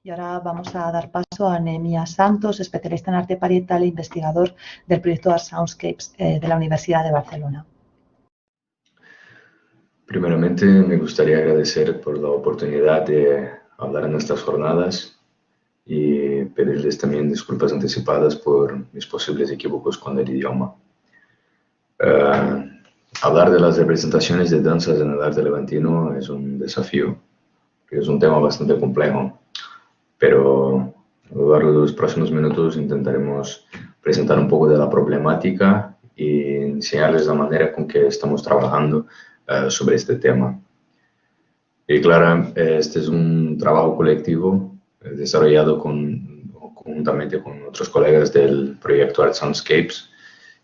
Y ahora vamos a dar paso a Nehemías Santos, especialista en arte parietal e investigador del proyecto Art Soundscapes de la Universidad de Barcelona. Primeramente, me gustaría agradecer por la oportunidad de hablar en estas jornadas y pedirles también disculpas anticipadas por mis posibles equívocos con el idioma. Hablar de las representaciones de danzas en el arte levantino es un desafío, porque es un tema bastante complejo, pero a lo largo de los próximos minutos intentaremos presentar un poco de la problemática y enseñarles la manera con que estamos trabajando sobre este tema. Y claro, este es un trabajo colectivo desarrollado conjuntamente con otros colegas del proyecto Art Soundscapes,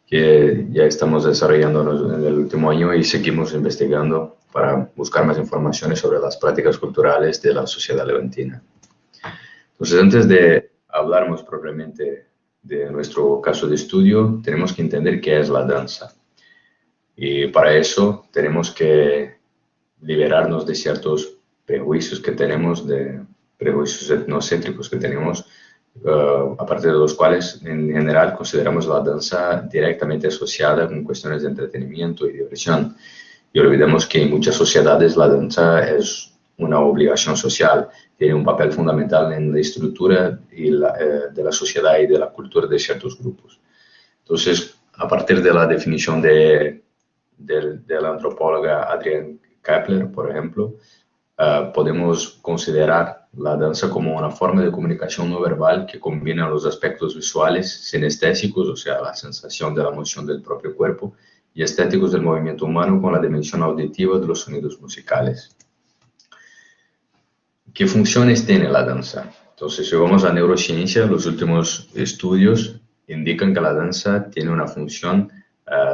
que ya estamos desarrollando en el último año y seguimos investigando para buscar más informaciones sobre las prácticas culturales de la sociedad levantina. Entonces, antes de hablar más propiamente de nuestro caso de estudio, tenemos que entender qué es la danza. Y para eso tenemos que liberarnos de ciertos prejuicios que tenemos, de prejuicios etnocéntricos que tenemos, a partir de los cuales en general consideramos la danza directamente asociada con cuestiones de entretenimiento y diversión. Y olvidemos que en muchas sociedades la danza es una obligación social, tiene un papel fundamental en la estructura de la sociedad y de la cultura de ciertos grupos. Entonces, a partir de la definición de la antropóloga Adrienne Kepler, por ejemplo, podemos considerar la danza como una forma de comunicación no verbal que combina los aspectos visuales, sinestésicos, o sea, la sensación de la moción del propio cuerpo, y estéticos del movimiento humano con la dimensión auditiva de los sonidos musicales. ¿Qué funciones tiene la danza? Entonces, si vamos a neurociencia, los últimos estudios indican que la danza tiene una función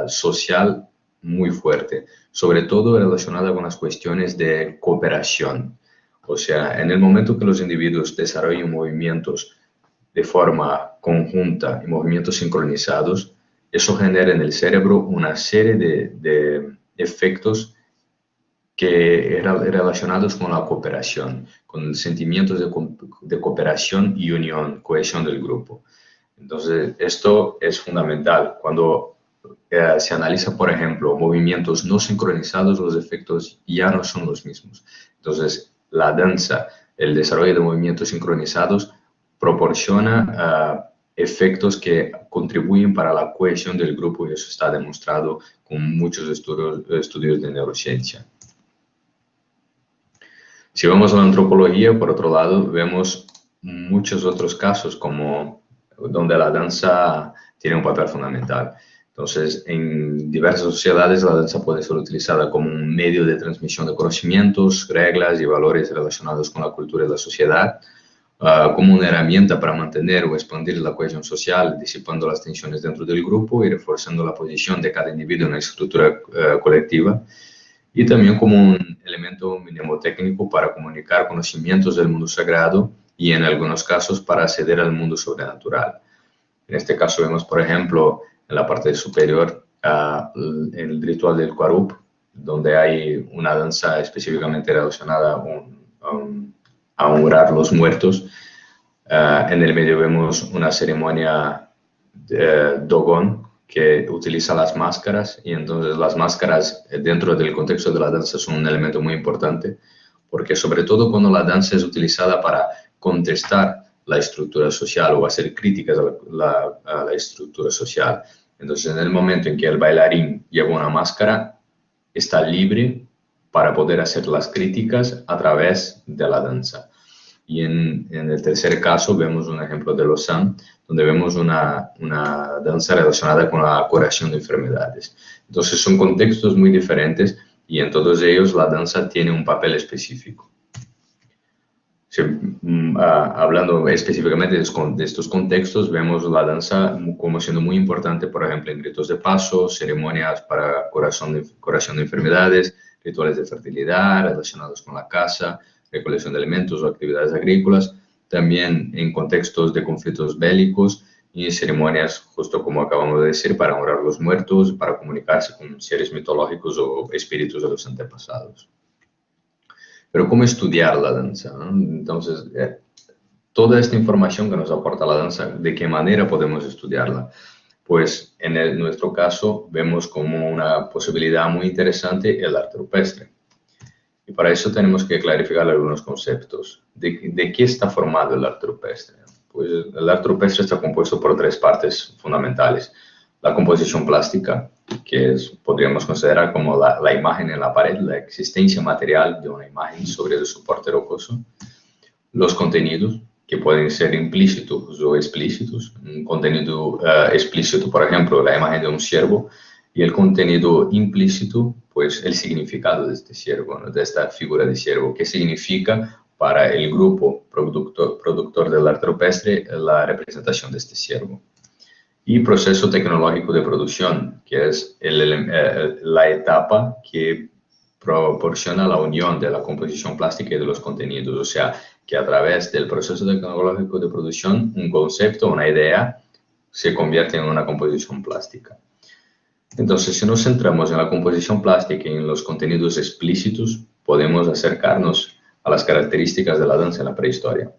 social muy fuerte, sobre todo relacionada con las cuestiones de cooperación. O sea, en el momento que los individuos desarrollan movimientos de forma conjunta y movimientos sincronizados, eso genera en el cerebro una serie de efectos que eran relacionados con la cooperación, con sentimientos de cooperación y unión, cohesión del grupo. Entonces, esto es fundamental. Cuando se analiza, por ejemplo, movimientos no sincronizados, los efectos ya no son los mismos. Entonces, la danza, el desarrollo de movimientos sincronizados proporciona efectos que contribuyen para la cohesión del grupo y eso está demostrado con muchos estudios de neurociencia. Si vamos a la antropología, por otro lado, vemos muchos otros casos donde la danza tiene un papel fundamental. Entonces, en diversas sociedades la danza puede ser utilizada como un medio de transmisión de conocimientos, reglas y valores relacionados con la cultura de la sociedad, como una herramienta para mantener o expandir la cohesión social, disipando las tensiones dentro del grupo y reforzando la posición de cada individuo en la estructura colectiva, y también como un elemento mnemotécnico para comunicar conocimientos del mundo sagrado y en algunos casos para acceder al mundo sobrenatural. En este caso vemos, por ejemplo, en la parte superior el ritual del Qarup, donde hay una danza específicamente relacionada a honrar los muertos. En el medio vemos una ceremonia Dogon, que utiliza las máscaras, y entonces las máscaras dentro del contexto de la danza son un elemento muy importante, porque sobre todo cuando la danza es utilizada para contestar la estructura social o hacer críticas a la estructura social. Entonces, en el momento en que el bailarín lleva una máscara, está libre para poder hacer las críticas a través de la danza. Y en el tercer caso vemos un ejemplo de Lausanne, donde vemos una danza relacionada con la curación de enfermedades. Entonces son contextos muy diferentes y en todos ellos la danza tiene un papel específico. Hablando específicamente de estos contextos, vemos la danza como siendo muy importante, por ejemplo, en ritos de paso, ceremonias para curación de enfermedades, rituales de fertilidad relacionados con la caza, recolección de alimentos o actividades agrícolas, también en contextos de conflictos bélicos y ceremonias, justo como acabamos de decir, para honrar a los muertos, para comunicarse con seres mitológicos o espíritus de los antepasados. Pero ¿cómo estudiar la danza? Entonces, toda esta información que nos aporta la danza, ¿de qué manera podemos estudiarla? Pues en nuestro caso vemos como una posibilidad muy interesante el arte rupestre. Y para eso tenemos que clarificar algunos conceptos. ¿De qué está formado el arte rupestre? Pues el arte rupestre está compuesto por tres partes fundamentales. La composición plástica, que podríamos considerar como la imagen en la pared, la existencia material de una imagen sobre el soporte rocoso. Los contenidos, que pueden ser implícitos o explícitos. Un contenido explícito, por ejemplo, la imagen de un ciervo, y el contenido implícito, pues el significado de este ciervo, ¿no? De esta figura de ciervo. ¿Qué significa para el grupo productor del arte rupestre la representación de este ciervo? Y proceso tecnológico de producción, que es la etapa que proporciona la unión de la composición plástica y de los contenidos. O sea, que a través del proceso tecnológico de producción, un concepto, una idea, se convierte en una composición plástica. Entonces, si nos centramos en la composición plástica y en los contenidos explícitos, podemos acercarnos a las características de la danza en la prehistoria.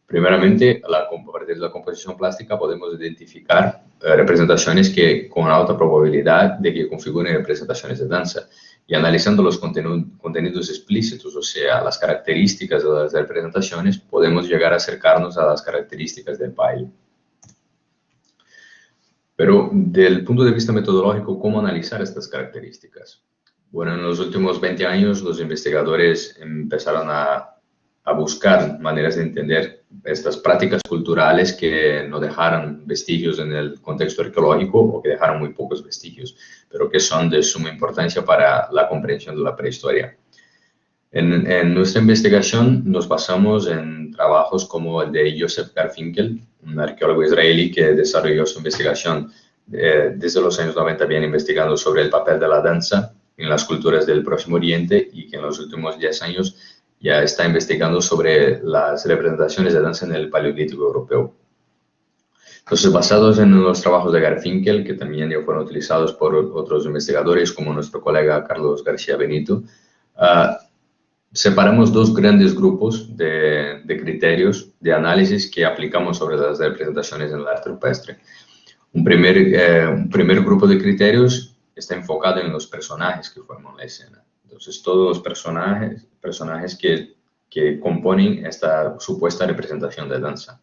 Primeramente, a partir de la composición plástica podemos identificar representaciones con alta probabilidad de que configuren representaciones de danza. Y analizando los contenidos explícitos, o sea, las características de las representaciones, podemos llegar a acercarnos a las características del baile. Pero, desde el punto de vista metodológico, ¿cómo analizar estas características? Bueno, en los últimos 20 años, los investigadores empezaron a buscar maneras de entender estas prácticas culturales que no dejaron vestigios en el contexto arqueológico o que dejaron muy pocos vestigios, pero que son de suma importancia para la comprensión de la prehistoria. En nuestra investigación nos basamos en trabajos como el de Joseph Garfinkel, un arqueólogo israelí que desarrolló su investigación desde los años 90, viene investigando sobre el papel de la danza en las culturas del Próximo Oriente y que en los últimos 10 años ya está investigando sobre las representaciones de danza en el Paleolítico europeo. Entonces, basados en los trabajos de Garfinkel, que también ya fueron utilizados por otros investigadores como nuestro colega Carlos García Benito, separamos dos grandes grupos de criterios de análisis que aplicamos sobre las representaciones en el arte rupestre. Un primer grupo de criterios está enfocado en los personajes que forman la escena. Entonces, todos los personajes que componen esta supuesta representación de danza.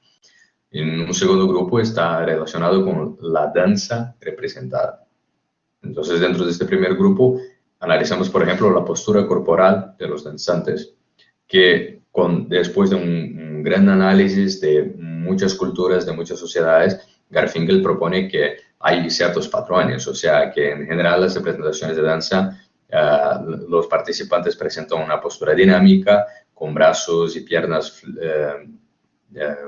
En un segundo grupo está relacionado con la danza representada. Entonces, dentro de este primer grupo, analizamos, por ejemplo, la postura corporal de los danzantes, que después de un gran análisis de muchas culturas, de muchas sociedades, Garfinkel propone que hay ciertos patrones, o sea, que en general las representaciones de danza, los participantes presentan una postura dinámica, con brazos y piernas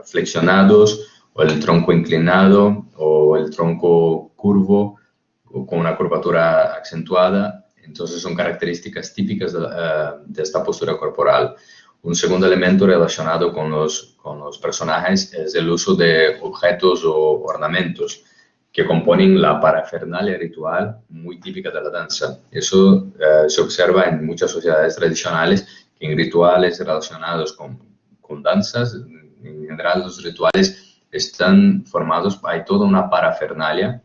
flexionados, o el tronco inclinado, o el tronco curvo, o con una curvatura acentuada. Entonces son características típicas de esta postura corporal. Un segundo elemento relacionado con los personajes es el uso de objetos o ornamentos que componen la parafernalia ritual muy típica de la danza. Eso se observa en muchas sociedades tradicionales, que en rituales relacionados con danzas, en general los rituales están formados, hay toda una parafernalia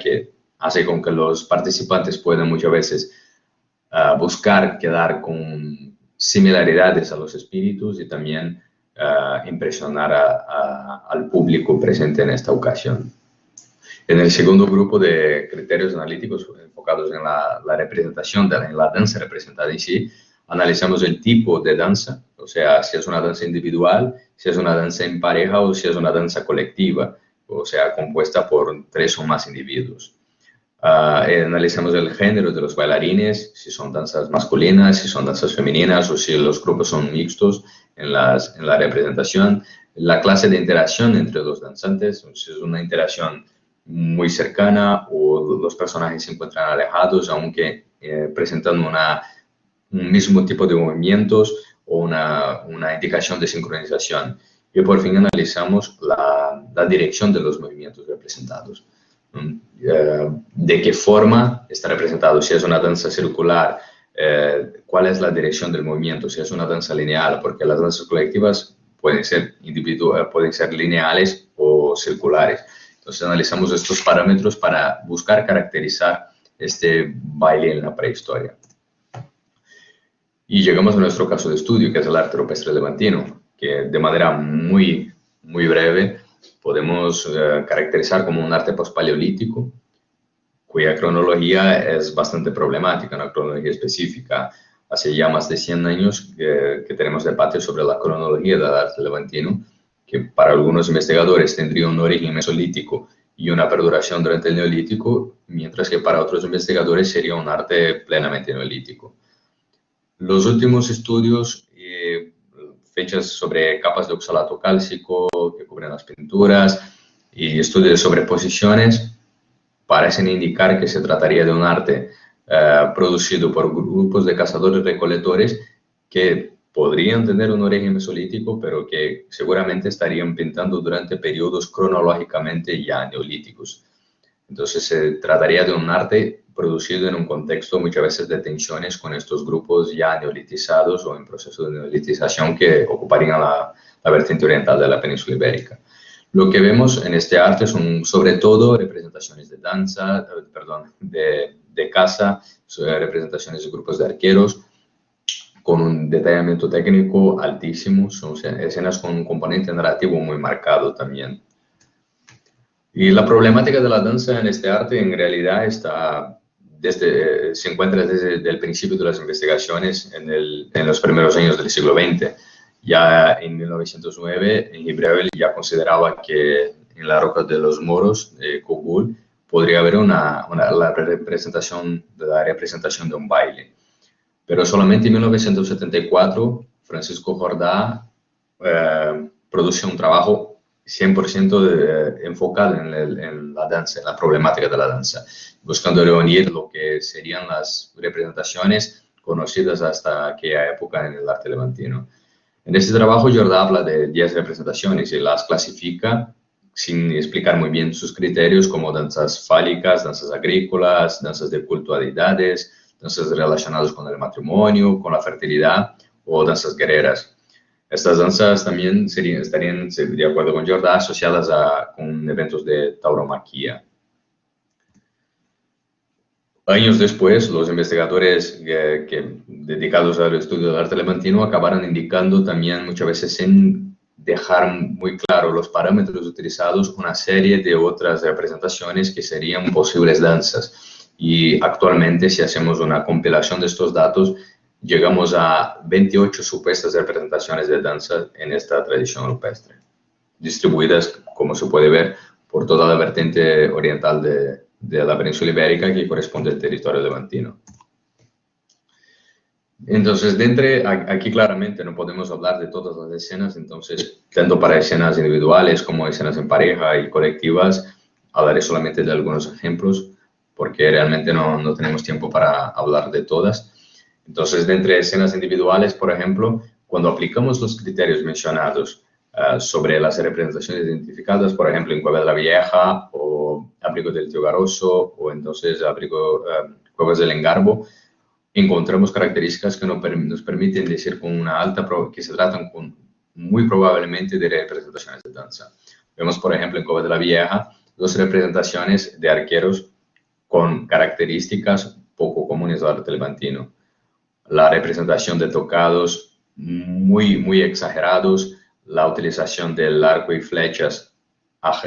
que hace con que los participantes puedan muchas veces buscar quedar con similaridades a los espíritus y también impresionar al público presente en esta ocasión. En el segundo grupo de criterios analíticos enfocados en la representación, en la danza representada en sí, analizamos el tipo de danza, o sea, si es una danza individual, si es una danza en pareja o si es una danza colectiva, o sea, compuesta por 3 o más individuos. Analizamos el género de los bailarines, si son danzas masculinas, si son danzas femeninas o si los grupos son mixtos en la representación. La clase de interacción entre los danzantes, si es una interacción muy cercana o los personajes se encuentran alejados, aunque presentan un mismo tipo de movimientos o una indicación de sincronización. Y por fin analizamos la dirección de los movimientos representados. De qué forma está representado, si es una danza circular, cuál es la dirección del movimiento, si es una danza lineal, porque las danzas colectivas pueden ser pueden ser lineales o circulares. Entonces analizamos estos parámetros para buscar caracterizar este baile en la prehistoria. Y llegamos a nuestro caso de estudio, que es el arte rupestre levantino, que de manera muy breve podemos caracterizar como un arte pospaleolítico, cuya cronología es bastante problemática, una cronología específica. Hace ya más de 100 años que tenemos debate sobre la cronología del arte levantino, que para algunos investigadores tendría un origen mesolítico y una perduración durante el neolítico, mientras que para otros investigadores sería un arte plenamente neolítico. Los últimos estudios, fechas sobre capas de oxalato cálcico que cubren las pinturas y estudios de sobreposiciones, parecen indicar que se trataría de un arte producido por grupos de cazadores-recolectores que podrían tener un origen mesolítico, pero que seguramente estarían pintando durante periodos cronológicamente ya neolíticos. Entonces se trataría de un arte producido en un contexto muchas veces de tensiones con estos grupos ya neolitizados o en proceso de neolitización que ocuparían la vertiente oriental de la península ibérica. Lo que vemos en este arte son sobre todo representaciones de danza, de caza, representaciones de grupos de arqueros, con un detallamiento técnico altísimo, son escenas con un componente narrativo muy marcado también. Y la problemática de la danza en este arte en realidad se encuentra desde el principio de las investigaciones en los primeros años del siglo XX. Ya en 1909, Gibreville ya consideraba que en la roca de los moros de Cogul podría haber la representación de un baile. Pero solamente en 1974, Francisco Jordá produce un trabajo 100% enfocado en la danza, en la problemática de la danza, buscando reunir lo que serían las representaciones conocidas hasta aquella época en el arte levantino. En este trabajo, Jordá habla de 10 representaciones y las clasifica sin explicar muy bien sus criterios como danzas fálicas, danzas agrícolas, danzas de culto a deidades, danzas relacionadas con el matrimonio, con la fertilidad o danzas guerreras. Estas danzas también estarían, de acuerdo con Jordá, asociadas con eventos de tauromaquia. Años después, los investigadores dedicados al estudio del arte levantino acabaron indicando también muchas veces sin dejar muy claro los parámetros utilizados una serie de otras representaciones que serían posibles danzas. Y actualmente, si hacemos una compilación de estos datos, llegamos a 28 supuestas representaciones de danza en esta tradición rupestre, distribuidas, como se puede ver, por toda la vertiente oriental de la península ibérica que corresponde al territorio levantino. Entonces, aquí claramente no podemos hablar de todas las escenas, entonces, tanto para escenas individuales como escenas en pareja y colectivas, hablaré solamente de algunos ejemplos, porque realmente no tenemos tiempo para hablar de todas. Entonces, de entre escenas individuales, por ejemplo, cuando aplicamos los criterios mencionados sobre las representaciones identificadas, por ejemplo, en Cueva de la Vieja o Abrigo del Tío Garoso o entonces Cuevas del Engarbo, encontramos características que nos permiten decir con una alta que se tratan muy probablemente de representaciones de danza. Vemos, por ejemplo, en Cueva de la Vieja, dos representaciones de arqueros con características poco comunes al arte levantino. La representación de tocados muy exagerados, la utilización del arco y flechas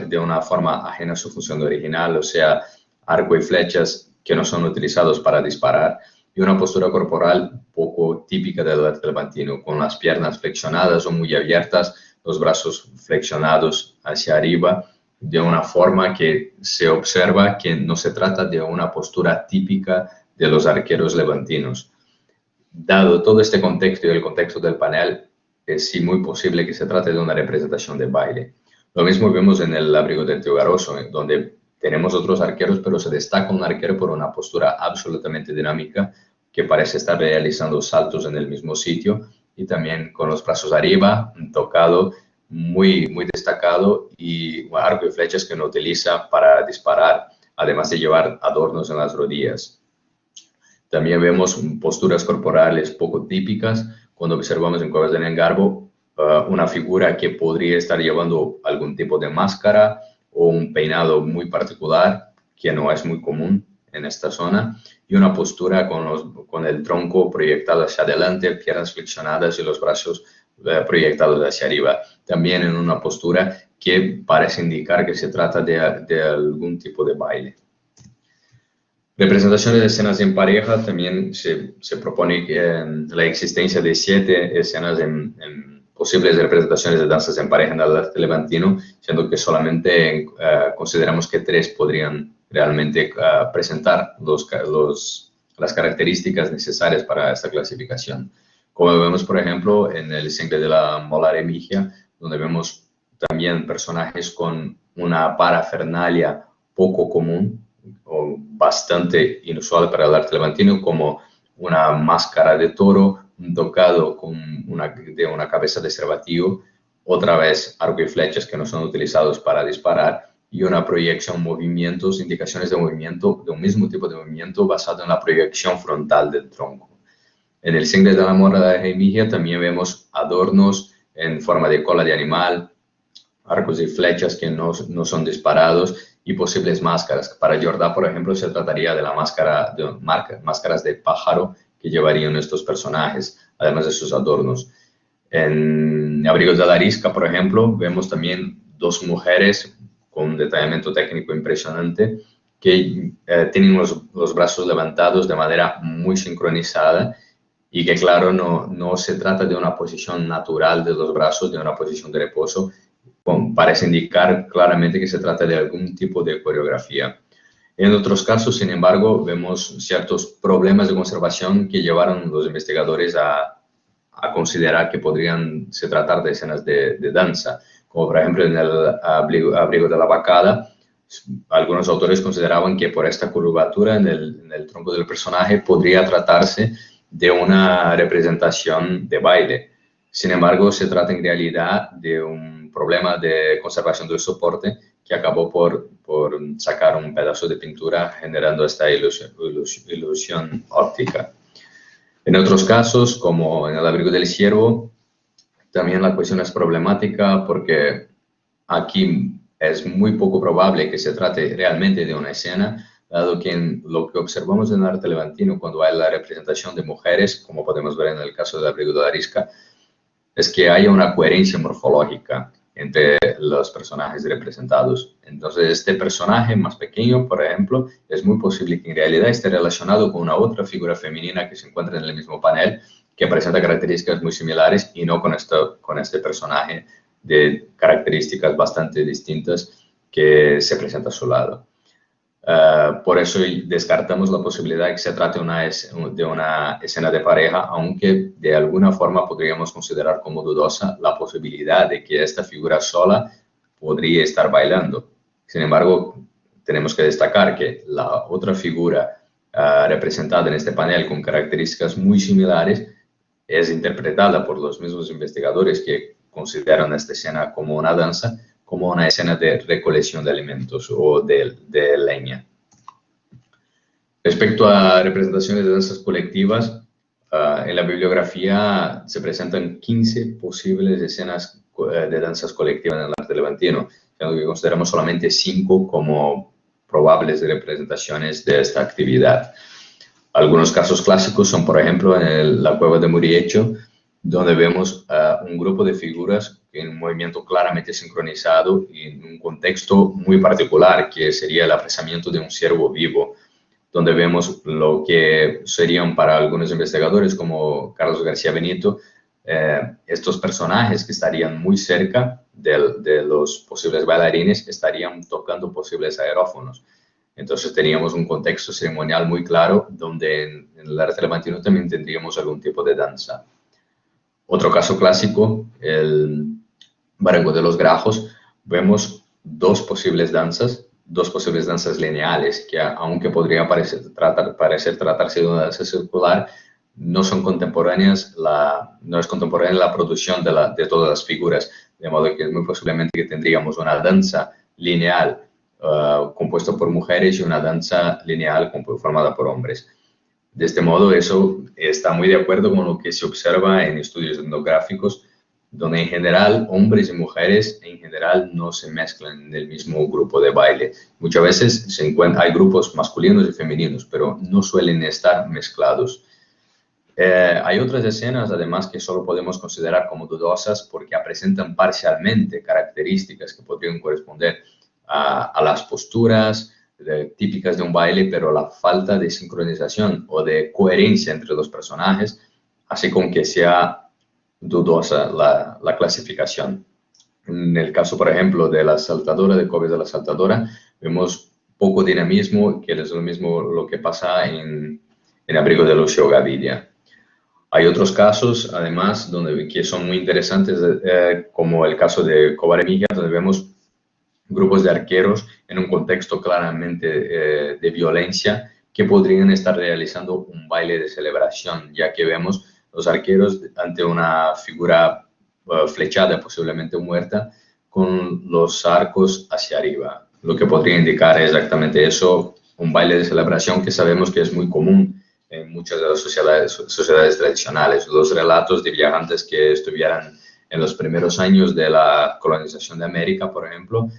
de una forma ajena a su función original, o sea, arco y flechas que no son utilizados para disparar, y una postura corporal poco típica del arte levantino, con las piernas flexionadas o muy abiertas, los brazos flexionados hacia arriba, de una forma que se observa que no se trata de una postura típica de los arqueros levantinos. Dado todo este contexto y el contexto del panel, es sí muy posible que se trate de una representación de baile. Lo mismo vemos en el Abrigo del Tío Garoso, donde tenemos otros arqueros, pero se destaca un arquero por una postura absolutamente dinámica, que parece estar realizando saltos en el mismo sitio, y también con los brazos arriba, un tocado muy destacado, y un arco y flechas que no utiliza para disparar, además de llevar adornos en las rodillas. También vemos posturas corporales poco típicas cuando observamos en Cuevas del Engarbo una figura que podría estar llevando algún tipo de máscara o un peinado muy particular, que no es muy común en esta zona, y una postura con el tronco proyectado hacia adelante, piernas flexionadas y los brazos proyectados hacia arriba. También en una postura que parece indicar que se trata de algún tipo de baile. Representaciones de escenas en pareja, también se propone la existencia de 7 escenas en posibles representaciones de danzas en pareja en el arte levantino, siendo que solamente consideramos que 3 podrían realmente presentar las características necesarias para esta clasificación. Como vemos, por ejemplo, en el single de la Mola Remigia, donde vemos también personajes con una parafernalia poco común o bastante inusual para el arte levantino, como una máscara de toro, un tocado de una cabeza de cervatillo, otra vez arco y flechas que no son utilizados para disparar, y una proyección, movimientos, indicaciones de movimiento, de un mismo tipo de movimiento basado en la proyección frontal del tronco. En el single de la Mola Remigia también vemos adornos en forma de cola de animal, arcos y flechas que no son disparados y posibles máscaras. Para Jordá, por ejemplo, se trataría de máscaras de pájaro que llevarían estos personajes, además de sus adornos. En Abrigos de la Arisca, por ejemplo, vemos también 2 mujeres con un detallamiento técnico impresionante que tienen los brazos levantados de manera muy sincronizada y que, claro, no se trata de una posición natural de los brazos, de una posición de reposo. Parece indicar claramente que se trata de algún tipo de coreografía. En otros casos, sin embargo, vemos ciertos problemas de conservación que llevaron a los investigadores a considerar que podrían se tratar de escenas de danza, como por ejemplo en el abrigo de la vacada. Algunos autores consideraban que por esta curvatura en el tronco del personaje podría tratarse de una representación de baile. Sin embargo, se trata en realidad de un problema de conservación del soporte que acabó por sacar un pedazo de pintura generando esta ilusión óptica. En otros casos, como en el abrigo del ciervo, también la cuestión es problemática porque aquí es muy poco probable que se trate realmente de una escena, dado que lo que observamos en el arte levantino cuando hay la representación de mujeres, como podemos ver en el caso del abrigo de la Arisca, es que haya una coherencia morfológica entre los personajes representados. Entonces, este personaje más pequeño, por ejemplo, es muy posible que en realidad esté relacionado con una otra figura femenina que se encuentra en el mismo panel, que presenta características muy similares y no con este personaje de características bastante distintas que se presenta a su lado. Por eso descartamos la posibilidad de que se trate de una escena de pareja, aunque de alguna forma podríamos considerar como dudosa la posibilidad de que esta figura sola podría estar bailando. Sin embargo, tenemos que destacar que la otra figura representada en este panel con características muy similares es interpretada por los mismos investigadores que consideran esta escena como una danza, como una escena de recolección de alimentos o de leña. Respecto a representaciones de danzas colectivas, en la bibliografía se presentan 15 posibles escenas de danzas colectivas en el arte levantino, siendo que consideramos solamente 5 como probables representaciones de esta actividad. Algunos casos clásicos son, por ejemplo, en la cueva de Muriecho, donde vemos un grupo de figuras en un movimiento claramente sincronizado y en un contexto muy particular, que sería el apresamiento de un ciervo vivo, donde vemos lo que serían para algunos investigadores, como Carlos García Benito, estos personajes que estarían muy cerca de los posibles bailarines, estarían tocando posibles aerófonos. Entonces teníamos un contexto ceremonial muy claro, donde en el arte levantino también tendríamos algún tipo de danza. Otro caso clásico, el Barango de los Grajos, vemos dos posibles danzas lineales, que aunque podría parecer tratarse de una danza circular, no son contemporáneas, no es contemporánea la producción de todas las figuras, de modo que es muy posiblemente que tendríamos una danza lineal compuesta por mujeres y una danza lineal formada por hombres. De este modo, eso está muy de acuerdo con lo que se observa en estudios etnográficos donde en general hombres y mujeres en general no se mezclan en el mismo grupo de baile. Muchas veces hay grupos masculinos y femeninos, pero no suelen estar mezclados. Hay otras escenas, además, que solo podemos considerar como dudosas porque presentan parcialmente características que podrían corresponder a las posturas típicas de un baile, pero la falta de sincronización o de coherencia entre los personajes hace con que sea dudosa la clasificación. En el caso, por ejemplo, de la saltadora, de covers de la saltadora, vemos poco dinamismo, que es lo mismo lo que pasa en Abrigo de Lucio Gavidia. Hay otros casos, además, que son muy interesantes, como el caso de Cobar Emilia, donde vemos grupos de arqueros en un contexto claramente de violencia que podrían estar realizando un baile de celebración, ya que vemos los arqueros ante una figura flechada, posiblemente muerta, con los arcos hacia arriba, lo que podría indicar exactamente eso, un baile de celebración que sabemos que es muy común en muchas de las sociedades tradicionales. Los relatos de viajantes que estuvieran en los primeros años de la colonización de América, por ejemplo,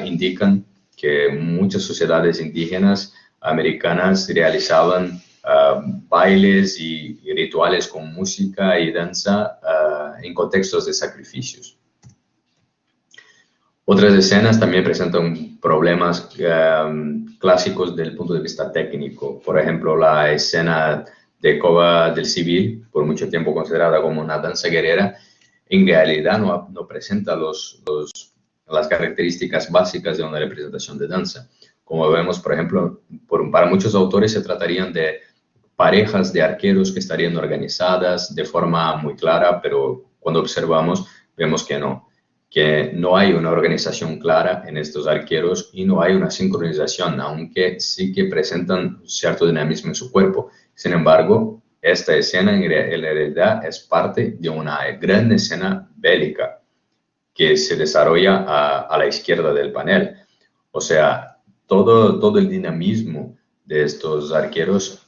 indican que muchas sociedades indígenas americanas realizaban bailes y rituales con música y danza en contextos de sacrificios. Otras escenas también presentan problemas clásicos desde el punto de vista técnico. Por ejemplo, la escena de Cova del Civil, por mucho tiempo considerada como una danza guerrera, en realidad no presenta las características básicas de una representación de danza. Como vemos, por ejemplo, para muchos autores se tratarían de parejas de arqueros que estarían organizadas de forma muy clara, pero cuando observamos vemos que no hay una organización clara en estos arqueros y no hay una sincronización, aunque sí que presentan cierto dinamismo en su cuerpo. Sin embargo, esta escena en realidad es parte de una gran escena bélica que se desarrolla a la izquierda del panel. O sea, todo el dinamismo de estos arqueros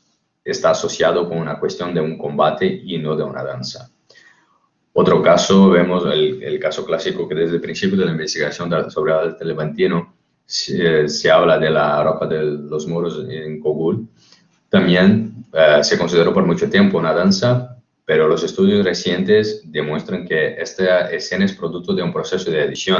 está asociado con una cuestión de un combate y no de una danza. Otro caso, vemos el caso clásico que desde el principio de la investigación sobre el arte levantino se habla de la ropa de los moros en Cogul. También se consideró por mucho tiempo una danza, pero los estudios recientes demuestran que esta escena es producto de un proceso de edición.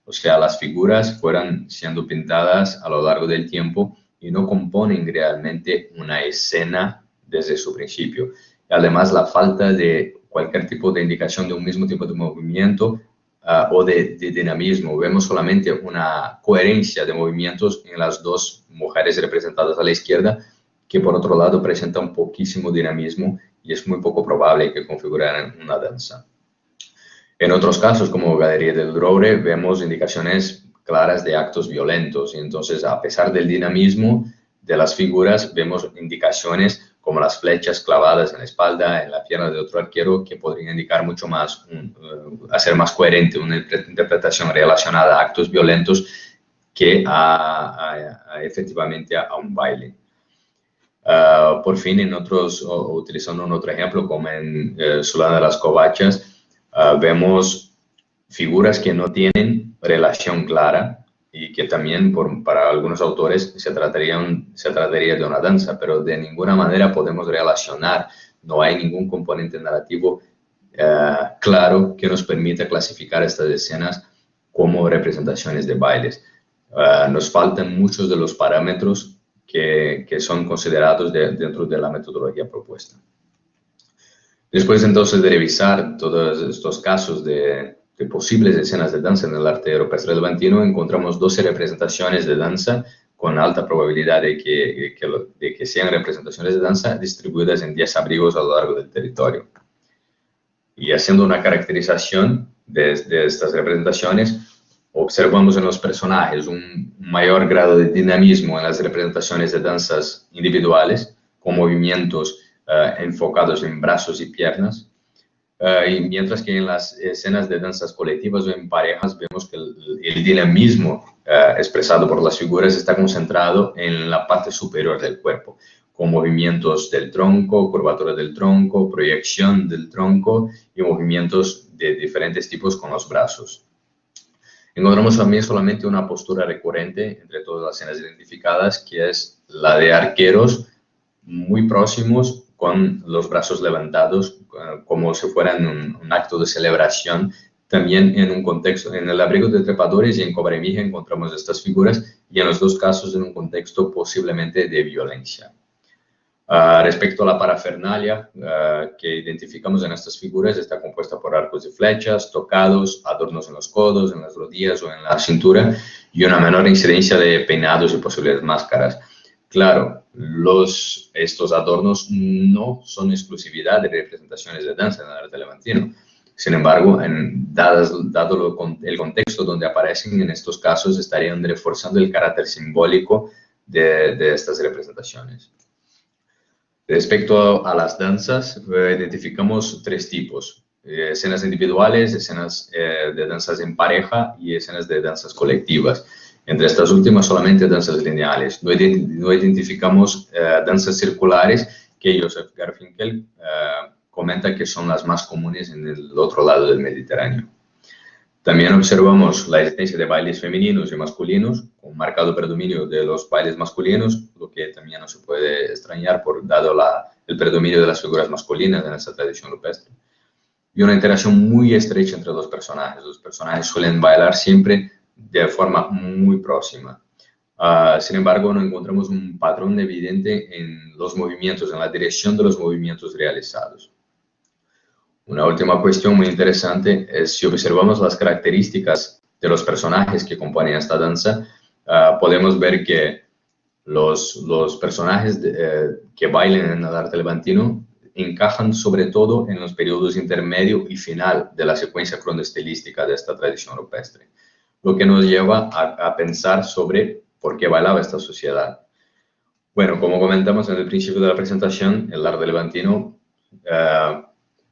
O sea, las figuras fueron siendo pintadas a lo largo del tiempo y no componen realmente una escena desde su principio. Además, la falta de cualquier tipo de indicación de un mismo tipo de movimiento o de dinamismo. Vemos solamente una coherencia de movimientos en las dos mujeres representadas a la izquierda, que por otro lado presentan poquísimo dinamismo y es muy poco probable que configuraran una danza. En otros casos, como Galería del Roure, vemos indicaciones claras de actos violentos y entonces, a pesar del dinamismo de las figuras, vemos indicaciones como las flechas clavadas en la espalda, en la pierna de otro arquero, que podrían indicar mucho más, hacer más coherente una interpretación relacionada a actos violentos que efectivamente a un baile. Por fin, utilizando un otro ejemplo, como en Solana de las Covachas, vemos figuras que no tienen relación clara y que también para algunos autores se trataría de una danza, pero de ninguna manera podemos relacionar, no hay ningún componente narrativo claro que nos permita clasificar estas escenas como representaciones de bailes. Nos faltan muchos de los parámetros que son considerados dentro de la metodología propuesta. Después entonces de revisar todos estos casos de posibles escenas de danza en el arte rupestre levantino, encontramos 12 representaciones de danza con alta probabilidad de que sean representaciones de danza distribuidas en 10 abrigos a lo largo del territorio. Y haciendo una caracterización de estas representaciones, observamos en los personajes un mayor grado de dinamismo en las representaciones de danzas individuales, con movimientos enfocados en brazos y piernas, y mientras que en las escenas de danzas colectivas o en parejas vemos que el dinamismo expresado por las figuras está concentrado en la parte superior del cuerpo. con movimientos del tronco, curvatura del tronco, proyección del tronco y movimientos de diferentes tipos con los brazos. Encontramos también solamente una postura recurrente entre todas las escenas identificadas, que es la de arqueros muy próximos con los brazos levantados, como si fueran un acto de celebración. También en un contexto, en el abrigo de trepadores y en Cobremirja encontramos estas figuras, y en los dos casos en un contexto posiblemente de violencia. Respecto a la parafernalia que identificamos en estas figuras, está compuesta por arcos y flechas, tocados, adornos en los codos, en las rodillas o en la cintura, y una menor incidencia de peinados y posibles máscaras. Claro, estos adornos no son exclusividad de representaciones de danza en el arte levantino. Sin embargo, dado el contexto donde aparecen en estos casos, estarían reforzando el carácter simbólico de estas representaciones. Respecto a las danzas, identificamos tres tipos: escenas individuales, escenas de danzas en pareja y escenas de danzas colectivas. Entre estas últimas, solamente danzas lineales. No identificamos danzas circulares, que Joseph Garfinkel comenta que son las más comunes en el otro lado del Mediterráneo. También observamos la existencia de bailes femeninos y masculinos, con marcado predominio de los bailes masculinos, lo que también no se puede extrañar dado el predominio de las figuras masculinas en esta tradición rupestre. Y una interacción muy estrecha entre los personajes. Los personajes suelen bailar siempre de forma muy próxima. Sin embargo, no encontramos un patrón evidente en los movimientos, en la dirección de los movimientos realizados. Una última cuestión muy interesante es, si observamos las características de los personajes que componen esta danza, podemos ver que los personajes que bailan en el arte levantino encajan sobre todo en los periodos intermedio y final de la secuencia cronoestilística de esta tradición rupestre, lo que nos lleva a pensar sobre por qué bailaba esta sociedad. Bueno, como comentamos en el principio de la presentación, el arte levantino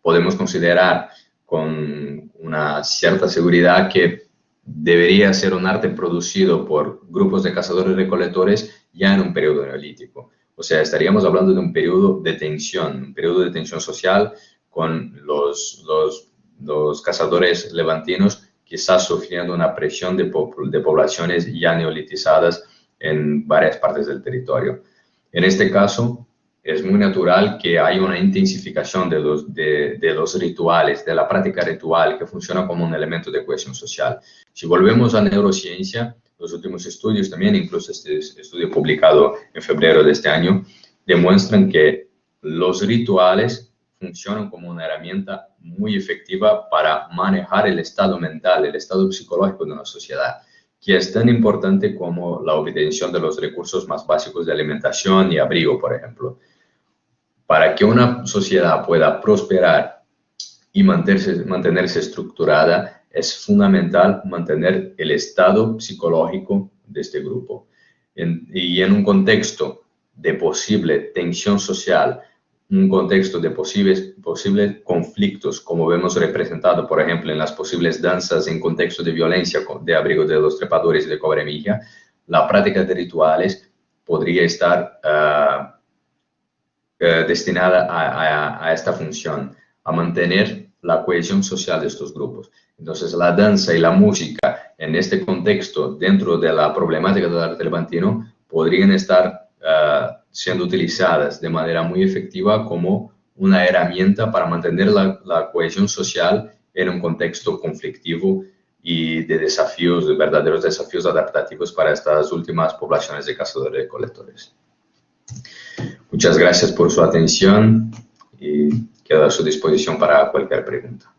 podemos considerar con una cierta seguridad que debería ser un arte producido por grupos de cazadores-recolectores ya en un periodo neolítico. O sea, estaríamos hablando de un periodo de tensión social, con los cazadores levantinos quizás sufriendo una presión de poblaciones ya neolitizadas en varias partes del territorio. En este caso, es muy natural que haya una intensificación de los rituales, de la práctica ritual, que funciona como un elemento de cohesión social. Si volvemos a neurociencia, los últimos estudios también, incluso este estudio publicado en febrero de este año, demuestran que los rituales funcionan como una herramienta muy efectiva para manejar el estado mental, el estado psicológico de una sociedad, que es tan importante como la obtención de los recursos más básicos de alimentación y abrigo, por ejemplo. Para que una sociedad pueda prosperar y mantenerse estructurada, es fundamental mantener el estado psicológico de este grupo. Y en un contexto de posible tensión social, un contexto de posibles conflictos, como vemos representado, por ejemplo, en las posibles danzas en contexto de violencia de abrigo de los trepadores de Cobremirja, la práctica de rituales podría estar destinada a esta función, a mantener la cohesión social de estos grupos. Entonces, la danza y la música en este contexto, dentro de la problemática del arte levantino, podrían estar siendo utilizadas de manera muy efectiva como una herramienta para mantener la cohesión social en un contexto conflictivo y de desafíos, de verdaderos desafíos adaptativos para estas últimas poblaciones de cazadores-recolectores. Muchas gracias por su atención y quedo a su disposición para cualquier pregunta.